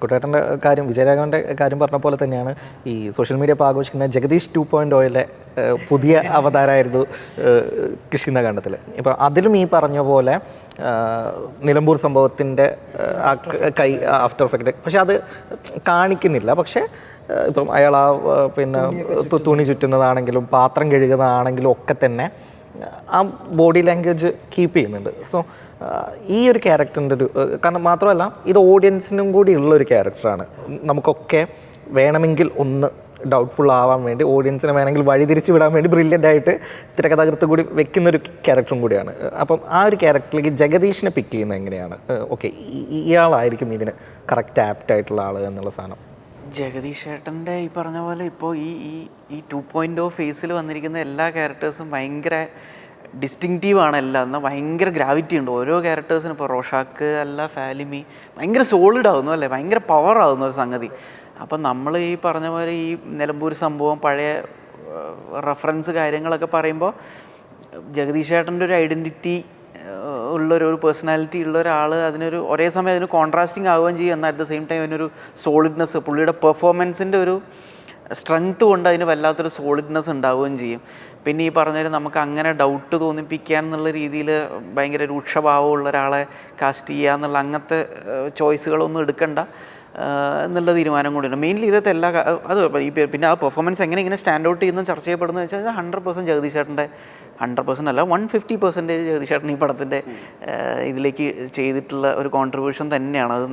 കുട്ടേട്ടൻ്റെ കാര്യം, വിജയരാഘവൻ്റെ കാര്യം പറഞ്ഞ പോലെ തന്നെയാണ് ഈ സോഷ്യൽ മീഡിയ ഇപ്പോൾ ആഘോഷിക്കുന്ന ജഗദീഷ് 2.0 പുതിയ അവതാരമായിരുന്നു കിഷ്കിന്ധാകാന്ഡത്തിൽ. ഇപ്പോൾ അതിലും ഈ പറഞ്ഞ പോലെ നിലമ്പൂർ സംഭവത്തിൻ്റെ ആ കൈ ആഫ്റ്റർ എഫക്റ്റ് പക്ഷെ അത് കാണിക്കുന്നില്ല. പക്ഷേ ഇപ്പം അയാൾ ആ പിന്നെ തുണി ചുറ്റുന്നതാണെങ്കിലും പാത്രം കഴുകുന്നതാണെങ്കിലും ഒക്കെ തന്നെ ആ ബോഡി ലാംഗ്വേജ് കീപ്പ് ചെയ്യുന്നുണ്ട്. സോ ഈ ഒരു ക്യാരക്ടറിൻ്റെ ഒരു കാരണം മാത്രമല്ല ഇത് ഓഡിയൻസിനും കൂടി ഉള്ളൊരു ക്യാരക്ടറാണ്. നമുക്കൊക്കെ വേണമെങ്കിൽ ഒന്ന് ഡൗട്ട്ഫുൾ ആവാൻ വേണ്ടി ഓഡിയൻസിനെ വേണമെങ്കിൽ വഴിതിരിച്ച് വിടാൻ വേണ്ടി ബ്രില്യൻ്റ് ആയിട്ട് തിരക്കഥാകൃത്ത് കൂടി വെക്കുന്നൊരു ക്യാരക്ടറും കൂടിയാണ്. അപ്പം ആ ഒരു ക്യാരക്ടറിലേക്ക് ജഗദീഷിനെ പിക്ക് ചെയ്യുന്നത് എങ്ങനെയാണ്? ഓക്കെ, ഇയാളായിരിക്കും ഇതിന് കറക്റ്റ് ആപ്റ്റായിട്ടുള്ള ആൾ എന്നുള്ള സാധനം. ജഗദീഷ് ഏട്ടൻ്റെ ഈ പറഞ്ഞ പോലെ ഇപ്പോൾ ഈ 2.0 ഫേസിൽ വന്നിരിക്കുന്ന എല്ലാ ക്യാരക്ടേഴ്സും ഭയങ്കര ഡിസ്റ്റിങ്റ്റീവാണ്. എല്ലാം എന്നാൽ ഭയങ്കര ഗ്രാവിറ്റി ഉണ്ട് ഓരോ ക്യാരക്ടേഴ്സിനും. ഇപ്പോൾ റോഷാക്ക് അല്ല ഫാലിമി ഭയങ്കര സോളിഡ് ആവുന്നു അല്ലേ, ഭയങ്കര പവർ ആവുന്ന ഒരു സംഗതി. അപ്പം നമ്മൾ ഈ പറഞ്ഞ പോലെ ഈ നിലമ്പൂർ സംഭവം പഴയ റെഫറൻസ് കാര്യങ്ങളൊക്കെ പറയുമ്പോൾ ജഗദീഷ് ഏട്ടൻ്റെ ഒരു ഐഡൻറ്റിറ്റി ഉള്ളൊരു പേഴ്സണാലിറ്റി ഉള്ള ഒരാൾ അതിനൊരു ഒരേ സമയം അതിന് കോൺട്രാസ്റ്റിംഗ് ആവുകയും ചെയ്യും. എന്നാൽ അറ്റ് ദ സെയിം ടൈം അതിനൊരു സോളിഡ്നെസ്, പുള്ളിയുടെ പെർഫോമൻസിൻ്റെ ഒരു സ്ട്രെങ്ത് കൊണ്ട് അതിന് വല്ലാത്തൊരു സോളിഡ്നെസ് ഉണ്ടാവുകയും ചെയ്യും. പിന്നെ ഈ പറഞ്ഞാൽ നമുക്ക് അങ്ങനെ ഡൗട്ട് തോന്നിപ്പിക്കാൻ എന്നുള്ള രീതിയിൽ ഭയങ്കര രൂക്ഷഭാവമുള്ള ഒരാളെ കാസ്റ്റ് ചെയ്യുക എന്നുള്ള അങ്ങനത്തെ ചോയ്സുകളൊന്നും എടുക്കണ്ട എന്നുള്ള തീരുമാനം കൂടിയുണ്ട്. മെയിൻലി ഇതത്തെ എല്ലാ അത് ഈ പിന്നെ ആ പെർഫോമൻസ് എങ്ങനെ സ്റ്റാൻഡ് ഔട്ട് ചെയ്യുന്നു ചർച്ച ചെയ്യപ്പെടുന്നു വെച്ചാൽ 100% ജഗദീഷ് ചേട്ടൻ്റെ 100% അല്ല 150% ജഗദീഷ് ചേട്ടൻ ഈ പടത്തിൻ്റെ ഇതിലേക്ക് ചെയ്തിട്ടുള്ള ഒരു കോൺട്രിബ്യൂഷൻ തന്നെയാണ്. അത്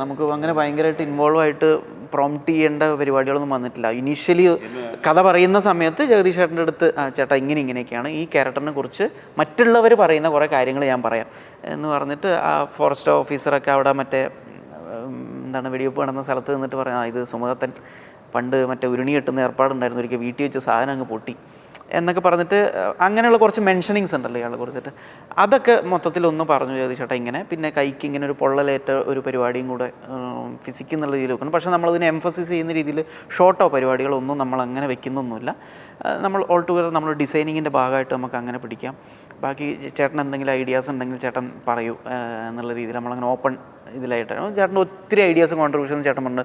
നമുക്ക് അങ്ങനെ ഭയങ്കരമായിട്ട് ഇൻവോൾവ് ആയിട്ട് പ്രോംപ്റ്റ് ചെയ്യേണ്ട പരിപാടികളൊന്നും വന്നിട്ടില്ല. ഇനീഷ്യലി കഥ പറയുന്ന സമയത്ത് ജഗദീഷ് ചേട്ടൻ്റെ അടുത്ത് ചേട്ടാ ഇങ്ങനെയൊക്കെയാണ് ഈ ക്യാരക്ടറിനെ കുറിച്ച് മറ്റുള്ളവർ പറയുന്ന കുറേ കാര്യങ്ങൾ ഞാൻ പറയാം എന്ന് പറഞ്ഞിട്ട് ആ ഫോറസ്റ്റ് ഓഫീസറൊക്കെ അവിടെ മറ്റേ എന്താണ് വെടിവെപ്പ് നടന്ന സ്ഥലത്ത് നിന്നിട്ട് പറയാം ഇത് സുമദത്തൻ പണ്ട് മറ്റേ ഉരുണി കെട്ടുന്ന ഏർപ്പാടുണ്ടായിരുന്നു, ഒരിക്കൽ വീട്ടിൽ വെച്ച് സാധനം അങ്ങ് പൊട്ടി എന്നൊക്കെ പറഞ്ഞിട്ട് അങ്ങനെയുള്ള കുറച്ച് മെൻഷനിങ്സ് ഉണ്ടല്ലോ ഇയാളെ കുറിച്ചിട്ട്. അതൊക്കെ മൊത്തത്തിലൊന്ന് പറഞ്ഞു ജഗദീഷ് ചേട്ടാ ഇങ്ങനെ. പിന്നെ കൈക്ക് ഇങ്ങനെ ഒരു പൊള്ളലേറ്റ ഒരു പരിപാടിയും കൂടെ ഫിസിക് എന്നുള്ള രീതിയിൽ വെക്കണം. പക്ഷേ നമ്മളതിനെ എംഫസിസ് ചെയ്യുന്ന രീതിയിൽ ഷോർട്ടോ പരിപാടികളൊന്നും നമ്മൾ അങ്ങനെ വെക്കുന്നൊന്നുമില്ല. നമ്മൾ ഓൾ ടുഗദർ നമ്മൾ ഡിസൈനിങ്ങിൻ്റെ ഭാഗമായിട്ട് നമുക്ക് അങ്ങനെ പിടിക്കാം. ബാക്കി ചേട്ടൻ എന്തെങ്കിലും ഐഡിയാസ് ഉണ്ടെങ്കിൽ ചേട്ടൻ പറയൂ എന്നുള്ള രീതിയിൽ നമ്മളങ്ങനെ ഓപ്പൺ ഇതിലായിട്ടാണ്. ചേട്ടൻ്റെ ഒത്തിരി ഐഡിയാസും കോൺട്രിബ്യൂഷനും ചേട്ടൻ ഉണ്ട്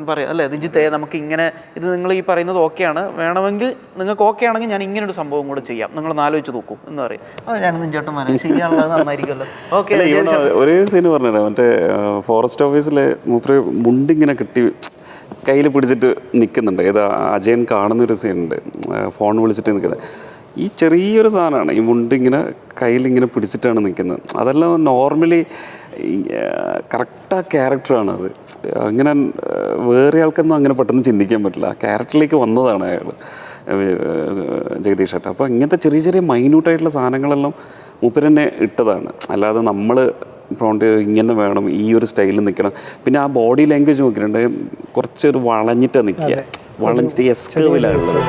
പറയാം അല്ലേ രഞ്ജിത്തേ നമുക്ക് ഇങ്ങനെ ഇത് നിങ്ങൾ ഈ പറയുന്നത് ഓക്കെയാണ്, വേണമെങ്കിൽ നിങ്ങൾക്ക് ഓക്കെ ആണെങ്കിൽ ഞാൻ ഇങ്ങനൊരു സംഭവം കൂടെ ചെയ്യാം, നിങ്ങളൊന്ന് ആലോചിച്ച് നോക്കൂ എന്ന് പറയും. അപ്പോൾ ഞാനൊന്നും ചേട്ടൻ മനസ്സിൽ ശരിയാണുള്ളത് നന്നായിരിക്കുമല്ലോ. ഓക്കെ ഒരേ സീന് പറഞ്ഞുതരാം. മറ്റേ ഫോറസ്റ്റ് ഓഫീസിലെ മൂപ്പര് മുണ്ടിങ്ങനെ കെട്ടി കയ്യിൽ പിടിച്ചിട്ട് നിൽക്കുന്നുണ്ട്. ഏതാ അജയൻ കാണുന്നൊരു സീനുണ്ട്, ഫോൺ വിളിച്ചിട്ട് നിൽക്കുന്നത്. ഈ ചെറിയൊരു സാധനമാണ് ഈ മുണ്ടിങ്ങനെ കയ്യിലിങ്ങനെ പിടിച്ചിട്ടാണ് നിൽക്കുന്നത്. അതെല്ലാം നോർമലി കറക്റ്റാ ക്യാരക്ടറാണ് അത്. അങ്ങനെ വേറെ ആൾക്കൊന്നും അങ്ങനെ പെട്ടെന്ന് ചിന്തിക്കാൻ പറ്റില്ല. ആ ക്യാരക്ടറിലേക്ക് വന്നതാണ് അയാൾ ജഗദീഷ് ചേട്ടൻ. അപ്പോൾ ഇങ്ങനത്തെ ചെറിയ ചെറിയ മൈന്യൂട്ടായിട്ടുള്ള സാധനങ്ങളെല്ലാം മൂപ്പരെന്നെ ഇട്ടതാണ്. അല്ലാതെ നമ്മൾ ഇപ്പോൾ ഇങ്ങനെ വേണം, ഈ ഒരു സ്റ്റൈലിൽ നിൽക്കണം. പിന്നെ ആ ബോഡി ലാംഗ്വേജ് നോക്കിയിട്ടുണ്ട്, കുറച്ചൊരു വളഞ്ഞിട്ടാണ് നിൽക്കുക, വളഞ്ഞിട്ട് എസ്കേവിലാണുള്ളത്.